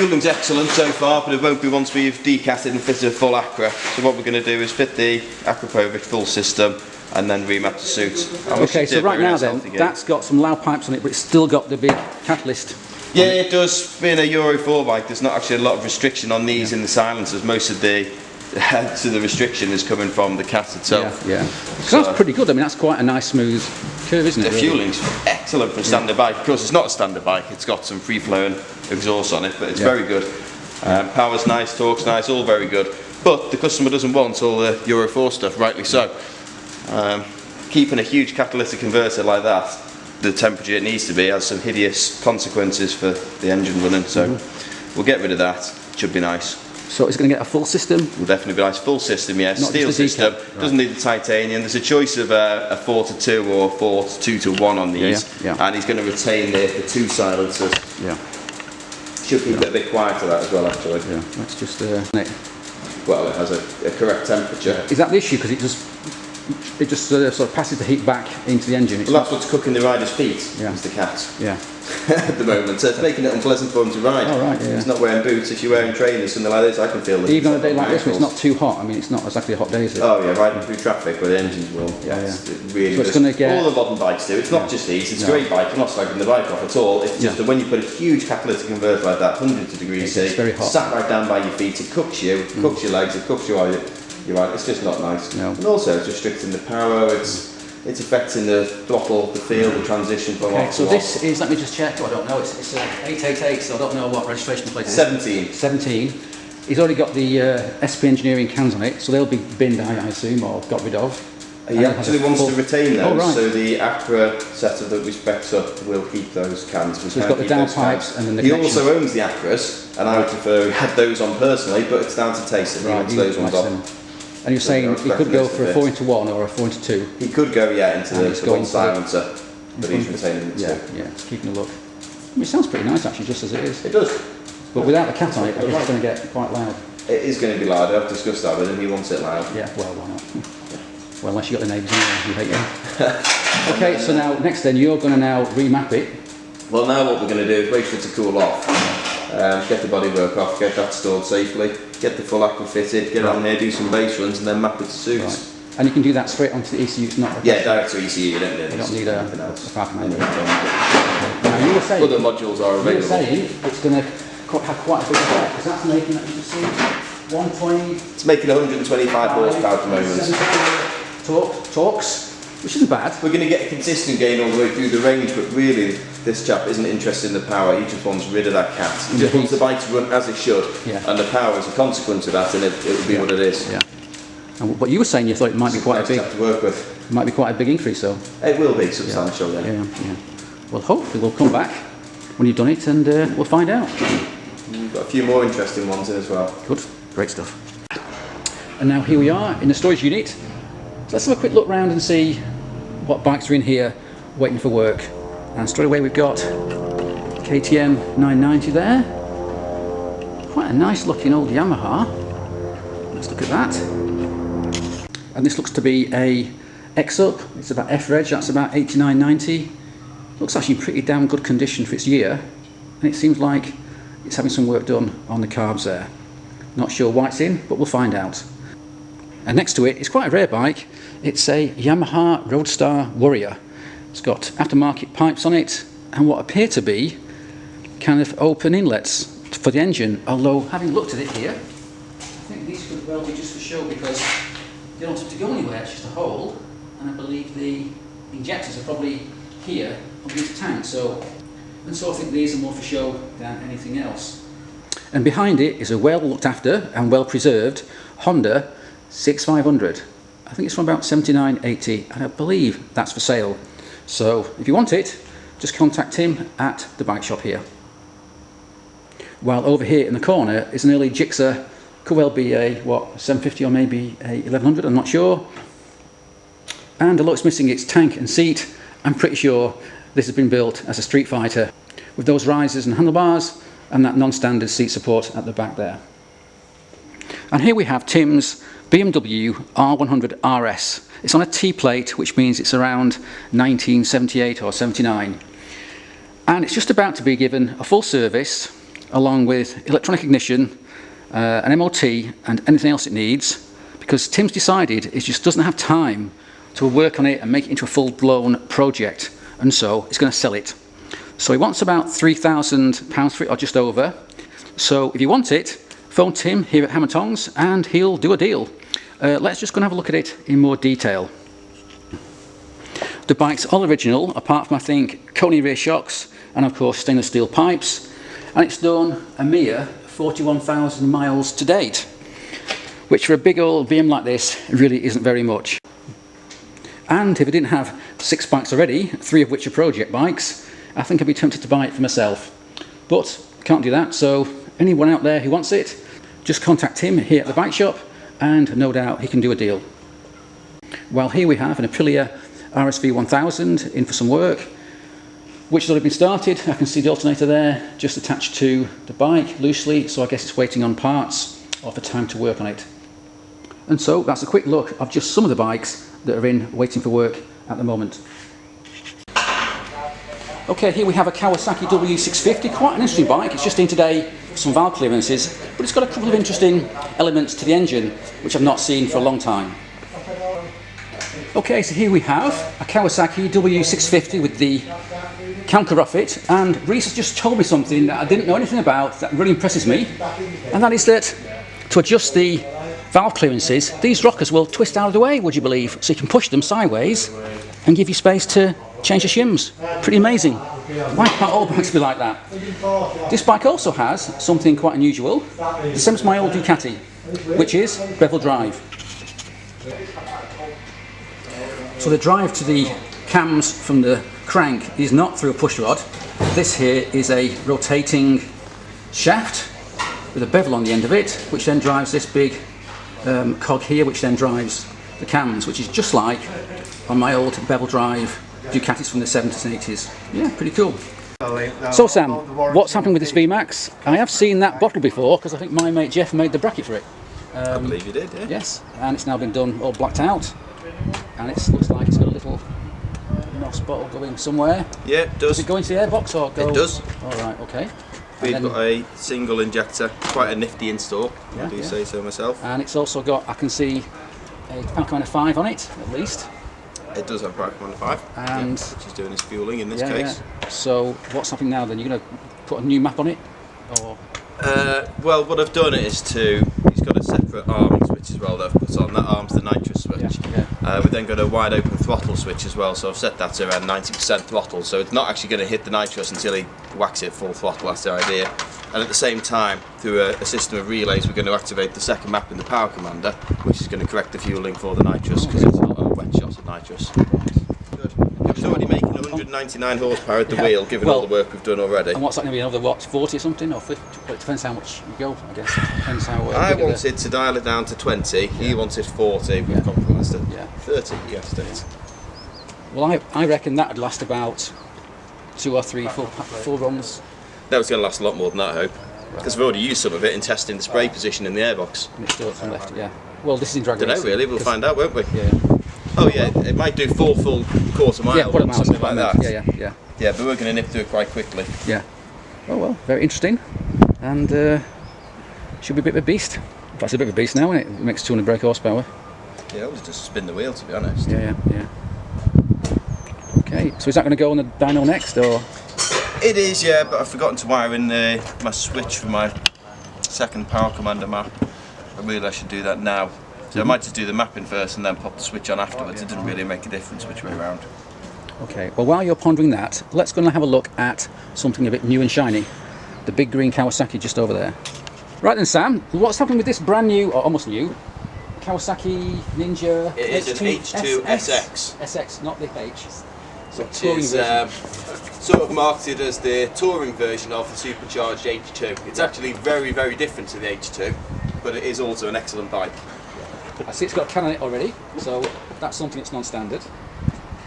fueling's excellent so far, but it won't be once we've decatted and fitted a full Acra. So what we're going to do is fit the Acra Povich full system and then remap the suit. Okay, so right now then, that's got some loud pipes on it, but it's still got the big catalyst. Yeah, it does. Being a Euro 4 bike, there's not actually a lot of restriction on these in the silencers. Most of the restriction is coming from the cat itself. Yeah. So that's pretty good. I mean, that's quite a nice smooth curve, isn't it? The fueling's excellent for a standard bike. Of course, it's not a standard bike. It's got some free-flowing exhaust on it, but it's very good. Power's nice, torque's nice, all very good. But the customer doesn't want all the Euro 4 stuff, rightly so. Keeping a huge catalytic converter like that, the temperature it needs to be, has some hideous consequences for the engine running. So we'll get rid of that. Should be nice. So it's going to get a full system? Will definitely be nice. Full system, yes. Not steel system. Right. Doesn't need the titanium. There's a choice of a 4-2 or 4-2-1 on these. And he's going to retain the two silencers. Should keep it a bit quieter that as well, actually. Let's just... Well, it has a correct temperature. Is that the issue? Because it just sort of passes the heat back into the engine. Well, that's what's cooking the rider's feet, is the cat. At the moment, so it's making it unpleasant for him to ride. He's not wearing boots. If you're wearing trainers, something like this, I can feel this. Even on a day like this, when it's not too hot. I mean, it's not exactly a hot day, is it? Oh yeah, riding through traffic where the engines will. It really so it's going to get... All the modern bikes do. It's not just these. It's a great bike. I'm not slagging the bike off at all. It's just that when you put a huge catalytic converter like that, hundreds of degrees C, very hot. Sat right down by your feet, it cooks you, it cooks your legs, it cooks your eye. It's just not nice. And also, it's restricting the power. It's affecting the throttle, the feel, the transition from off to so this is, let me just check, I don't know, it's 888, so I don't know what registration plate it is. 17. He's already got the SP Engineering cans on it, so they'll be binned, I assume, or got rid of. He actually wants to retain those, so the Acra setup that we specced up will keep those cans. So he's got the downpipes and then the He also owns the Acras, and I would prefer he had those on personally, but it's down to taste if he wants those ones on. And you're saying he could go for a 4-1 or a 4-2? He could go, into the one silencer, but he's retaining the two. It's keeping a look. I mean, it sounds pretty nice actually, just as it is. It does. But without the cat on it, I guess it's going to get quite loud. It is going to be loud. I've discussed that with him. He wants it loud. Yeah, well, why not? Well, unless you've got the neighbours in there, you hate them. Okay, so now, next then, you're going to now remap it. Well, now what we're going to do is wait for it to cool off, get the bodywork off, get that stored safely, get the full Acra fitted, get on there, do some base runs, and then map it to suits. And you can do that straight onto the ECU, it's not... direct to ECU, you don't need anything else. Apart from anything. Now, you were saying... Other modules are available. You were saying it's going to have quite a big effect, because that's making, let me just see, 120... It's making 125 horsepower at the moment. Torques, which isn't bad. We're going to get a consistent gain all the way through the range, but really this chap isn't interested in the power. He just wants rid of that cat. He just wants the bike to run as it should, and the power is a consequence of that, and it will be what it is. And what you were saying, you thought it might be quite a big to work with. It might be quite a big increase, though. It will be substantial. Well, hopefully we'll come back when you've done it, and we'll find out. We've got a few more interesting ones in as well. Good, great stuff. And now here we are in the storage unit. Let's have a quick look round and see what bikes are in here waiting for work. And straight away we've got KTM 990 there. Quite a nice looking old Yamaha. Let's look at that. And this looks to be a X-Up. It's about F-Reg, that's about 89.90. Looks actually in pretty damn good condition for its year. And it seems like it's having some work done on the carbs there. Not sure why it's in, but we'll find out. And next to it, it's quite a rare bike. It's a Yamaha Roadstar Warrior. It's got aftermarket pipes on it and what appear to be kind of open inlets for the engine. Although, having looked at it here, I think these could well be just for show because they don't have to go anywhere. It's just a hole, and I believe the injectors are probably here on this tank. So I think these are more for show than anything else. And behind it is a well looked after and well preserved Honda 6500. I think it's from about 79.80, and I believe that's for sale. So if you want it, just contact him at the bike shop here. While over here in the corner is an early Gixxer, could well be a 750 or maybe a 1100, I'm not sure. And although it's missing its tank and seat, I'm pretty sure this has been built as a street fighter with those risers and handlebars and that non-standard seat support at the back there. And here we have Tim's BMW R100 RS. It's on a T-plate, which means it's around 1978 or 79. And it's just about to be given a full service along with electronic ignition, an MOT and anything else it needs, because Tim's decided he just doesn't have time to work on it and make it into a full-blown project, and so he's going to sell it. So he wants about £3,000 for it, or just over. So if you want it, phone Tim here at Hammer Tongs and he'll do a deal. Let's just go and have a look at it in more detail. The bike's all original, apart from I think Coney rear shocks and of course stainless steel pipes, and it's done a mere 41,000 miles to date, which for a big old VM like this really isn't very much. And if I didn't have 6 bikes already, 3 of which are project bikes, I think I'd be tempted to buy it for myself. But can't do that, so anyone out there who wants it, just contact him here at the bike shop and no doubt he can do a deal. Well, here we have an Aprilia RSV 1000 in for some work, which has already been started. I can see the alternator there just attached to the bike loosely, so I guess it's waiting on parts or for time to work on it. And so that's a quick look of just some of the bikes that are in waiting for work at the moment. Okay, here we have a Kawasaki W650, quite an interesting bike. It's just in today for some valve clearances, but it's got a couple of interesting elements to the engine which I've not seen for a long time. Okay, so here we have a Kawasaki W650 with the camker off it, and Reese has just told me something that I didn't know anything about that really impresses me, and that is that to adjust the valve clearances, these rockers will twist out of the way, would you believe, so you can push them sideways and give you space to change the shims. Pretty amazing. Why can't all bikes be like that? This bike also has something quite unusual, the same as my old Ducati, which is bevel drive. So the drive to the cams from the crank is not through a push rod. This here is a rotating shaft with a bevel on the end of it, which then drives this big cog here, which then drives the cams, which is just like on my old bevel drive Ducatis from the 70s and 80s. Yeah, pretty cool. So Sam, what's happening with this Vmax? I have seen that bottle before, because I think my mate Jeff made the bracket for it. I believe you did, yeah. Yes, and it's now been done all blacked out, and it looks like it's got a little NOS bottle going somewhere. Yeah, it does. Does it go into the airbox or go? It does. Alright, okay. We've got a single injector, quite a nifty install, I do say so myself. And it's also got, I can see, a Power Commander 5 on it, at least. It does have Power Commander 5, and which is doing its fueling in this case. Yeah. So what's happening now then? You're going to put a new map on it? Or? Well, what I've done is he's got a separate arming switch as well that I've put on. That arm's the nitrous switch. We've then got a wide open throttle switch as well, so I've set that to around 90% throttle, so it's not actually going to hit the nitrous until he whacks it full throttle, that's the idea. And at the same time, through a system of relays, we're going to activate the second map in the Power Commander, which is going to correct the fueling for the nitrous, because it's not a wet shot of nitrous. Good. It's already making 199 horsepower at the wheel, given all the work we've done already. And what's that going to be, another what, 40 or something, or 50? Well, it depends how much you go, I guess. It depends how. I wanted to dial it down to 20. He wanted 40. We've compromised it. 30. Yes, it is. Well, I reckon that would last about 2 or 3 full runs. That was going to last a lot more than that, I hope. Because we've already used some of it in testing the spray position in the airbox. And it's still from left, yeah. Well, this is in drag racing. Don't know really. We'll find out, won't we? Yeah. Oh yeah, it might do full quarter mile or something like that. Yeah. Yeah, but we're going to nip through it quite quickly. Yeah. Oh well, very interesting, and should be a bit of a beast. In fact, it's a bit of a beast now, isn't it? It makes 200 brake horsepower. Yeah, it was just spin the wheel, to be honest. Yeah. Okay, so is that going to go on the dyno next, or? It is, yeah, but I've forgotten to wire in my switch for my second Power Commander map. I really should do that now. So I might just do the mapping first and then pop the switch on afterwards. It didn't really make a difference which way around. Okay, well while you're pondering that, let's go and have a look at something a bit new and shiny. The big green Kawasaki just over there. Right then Sam, what's happening with this brand new, or almost new, Kawasaki Ninja It is an H2SX. SX, not the H. Which is sort of marketed as the touring version of the supercharged H2. It's actually very, very different to the H2, but it is also an excellent bike. I see it's got a can on it already, so that's something that's non-standard.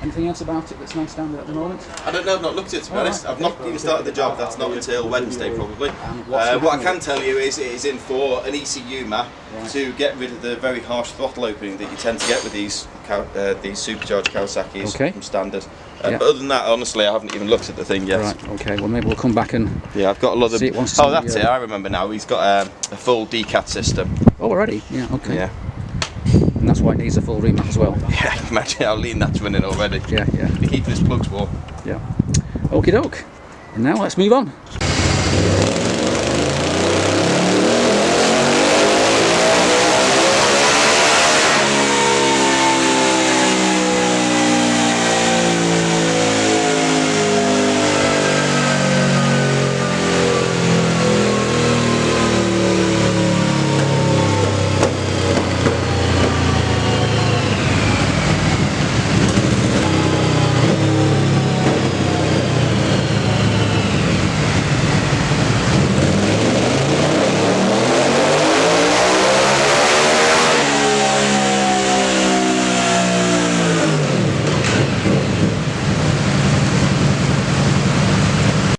Anything else about it that's non-standard at the moment? I don't know, I've not looked at it to be honest. I've not even started the job, that's not until Wednesday probably. what's What I can tell you is it is in for an ECU map Right. to get rid of the very harsh throttle opening that you tend to get with these supercharged Kawasaki's Okay. from standard. Yeah. But other than that, honestly, I haven't even looked at the thing yet. Right, okay, well maybe we'll come back and... Yeah, I've got a lot of... See it once Oh, it's- that's it, I remember now. He's got a full decat system. Oh, already? Yeah, okay. Yeah. And that's why it needs a full remap as well. Yeah, imagine how lean that's running already. Yeah, yeah, You're keeping his plugs warm. yeah. Okie doke. And now let's move on.